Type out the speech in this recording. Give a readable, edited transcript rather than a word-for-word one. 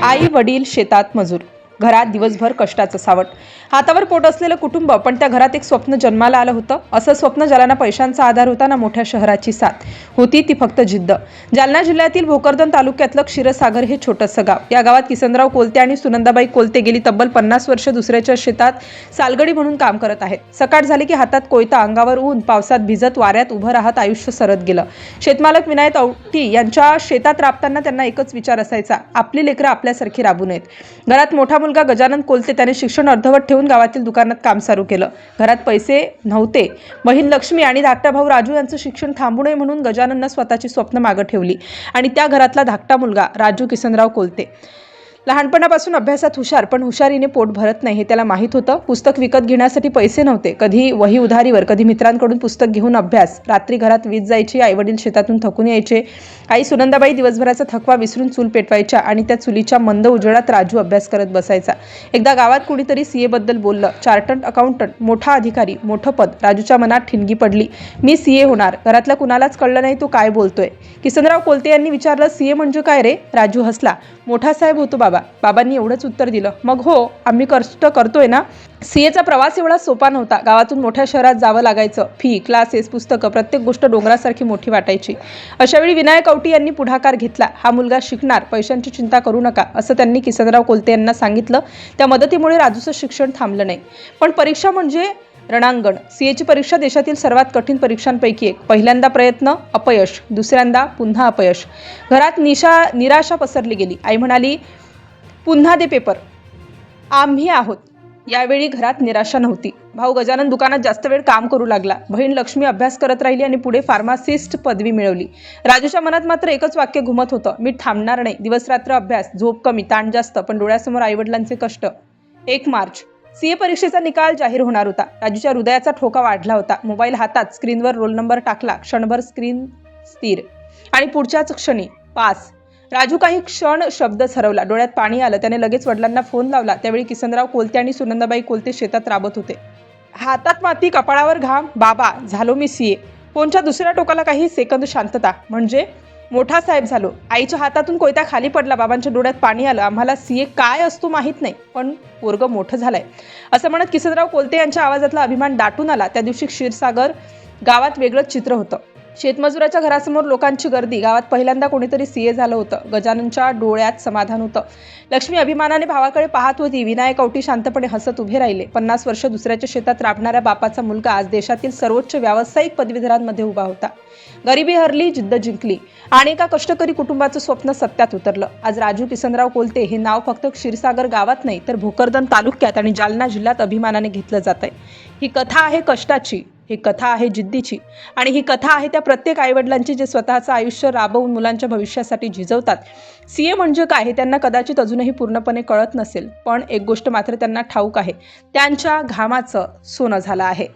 आई वडील शेतात मजूर, घरात दिवसभर कष्टाचं सावट, हातावर पोट असलेलं कुटुंब, पण त्या घरात एक स्वप्न जन्माला आलं होतं. असं स्वप्न ज्याला ना पैशांचा आधार होता ना मोठ्या शहराची साथ होती, ती फक्त जिद्द. जालना जिल्ह्यातील भोकरदन तालुक्यातलं क्षीरसागर हे छोटंसं गाव. या गावात किसनराव कोलते आणि सुनंदाबाई कोलते गेली तब्बल 50 वर्ष दुसऱ्याच्या शेतात सालगडी म्हणून काम करत आहेत. सकाळ झाली की हातात कोयता, अंगावर ऊन, पावसात भिजत वाऱ्यात उभं राहत आयुष्य सरत गेलं. शेतमालक विनायक औटी यांच्या शेतात राबताना त्यांना एकच विचार असायचा, आपली लेकरं आपल्यासारखी राबू नयेत. घरात मोठा मुलगा गजानन कोलते त्याने शिक्षण अर्धवट ठेवून गावातील दुकानात काम चालू केलं. घरात पैसे नव्हते. बहीण लक्ष्मी आणि धाकटा भाऊ राजू यांचं शिक्षण थांबू नये म्हणून गजानननं स्वतःची स्वप्न मागं ठेवली आणि त्या घरातला धाकटा मुलगा राजू किसनराव कोलते लहानपणापासून अभ्यासात हुशार, पण हुशारीने पोट भरत नाही हे त्याला माहीत होतं. पुस्तक विकत घेण्यासाठी पैसे नव्हते. कधी वही उधारीवर, कधी मित्रांकडून पुस्तक घेऊन अभ्यास. रात्री घरात वीज जायची, आईवडील शेतातून थकून यायचे. आई सुनंदाबाई दिवसभराचा थकवा विसरून चूल पेटवायच्या आणि त्या चुलीच्या मंद उजेडात राजू अभ्यास करत बसायचा. एकदा गावात कुणीतरी सीए बद्दल बोललं. चार्टर्ड अकाउंटंट, मोठा अधिकारी, मोठं पद. राजूच्या मनात ठिणगी पडली, मी सीए होणार. घरातल्या कुणालाच कळलं नाही तो काय बोलतोय. किसनराव कोलते यांनी विचारलं, सीए म्हणजे काय रे? राजू हसला, मोठा साहेब होतो बाबा. बाबांनी एवढंच उत्तर दिलं. मग हो, आम्ही कष्ट करतोय ना. सीएचा प्रवास एवढा सोपा नव्हता. गावातून मोठ्या शहरात जावं लागायचं. फी, क्लासेस, पुस्तकं, प्रत्येक गोष्ट डोंगरासारखी मोठी वाटायची. अशावेळी विनायक औटी यांनी पुढाकार घेतला. हा मुलगा शिकणार, पैशांची चिंता करू नका, असं त्यांनी किसनराव कोलते यांना सांगितलं. त्या मदतीमुळे राजूचं शिक्षण थांबलं नाही. पण परीक्षा म्हणजे रणांगण. सीएची परीक्षा देशातील सर्वात कठीण परीक्षांपैकी एक. पहिल्यांदा प्रयत्न, अपयश. दुसऱ्यांदा पुन्हा अपयश. घरात निराशा पसरली गेली. आई म्हणाली, पुन्हा दे पेपर, आम्ही आहोत. यावेळी घरात निराशा नव्हती. भाऊ गजानन दुकानात जास्त वेळ काम करू लागला. बहीण लक्ष्मी अभ्यास करत राहिली आणि पुढे फार्मासिस्ट पदवी मिळवली. राजूच्या मनात मात्र एकच वाक्य घुमत होतं, मी थांबणार नाही. दिवसरात्र अभ्यास, झोप कमी, ताण जास्त, पण डोळ्यासमोर आईवडिलांचे कष्ट. 1 मार्च सीए परीक्षेचा निकाल जाहीर होणार होता. राजूच्या हृदयाचा ठोका वाढला होता. मोबाईल हातात, स्क्रीनवर रोल नंबर टाकला. क्षणभर स्क्रीन स्थिर आणि पुढच्याच क्षणी पास. राजू काही क्षण शब्दच हरवला. डोळ्यात पाणी आलं. त्याने लगेच वडिलांना फोन लावला. त्यावेळी किसनराव कोलते आणि सुनंदाबाई कोलते शेतात राबत होते. हातात माती, कपाळावर घाम. बाबा, झालो मी सीए. फोनच्या दुसऱ्या टोकाला काही सेकंद शांतता. म्हणजे मोठा साहेब झालो. आईच्या हातातून कोयता खाली पडला. बाबांच्या डोळ्यात पाणी आलं. आम्हाला सीए काय असतो माहीत नाही, पण पोरगं मोठं झालंय, असं म्हणत किसनराव कोलते यांच्या आवाजातला अभिमान दाटून आला. त्या दिवशी क्षीरसागर गावात वेगळंच चित्र होतं. शेतमजुराच्या घरासमोर लोकांची गर्दी. गावात पहिल्यांदा कोणीतरी सीए झालं होतं. गजाननच्या डोळ्यात समाधान होतं. लक्ष्मी अभिमानाने भावाकडे पाहत होती. विनायक औटी शांतपणे हसत उभे राहिले. 50 वर्ष दुसऱ्याच्या शेतात राबणाऱ्या बापाचा मुलगा आज देशातील सर्वोच्च व्यावसायिक पदवीधरांमध्ये उभा होता. गरिबी हरली, जिद्द जिंकली आणि एका कष्टकरी कुटुंबाचं स्वप्न सत्यात उतरलं. आज राजू किसनराव कोलते हे नाव फक्त क्षीरसागर गावात नाही, तर भोकरदन तालुक्यात आणि जालना जिल्ह्यात अभिमानाने घेतलं जात आहे. ही कथा आहे कष्टाची, ही कथा आहे जिद्दीची आणि ही कथा आहे त्या प्रत्येक आईवडिलांची जे स्वतःचं आयुष्य राबवून मुलांच्या भविष्यासाठी झिजवतात. सीए म्हणजे काय हे त्यांना कदाचित अजूनही पूर्णपणे कळत नसेल, पण एक गोष्ट मात्र त्यांना ठाऊक आहे, त्यांच्या घामाचं सोनं झालं आहे.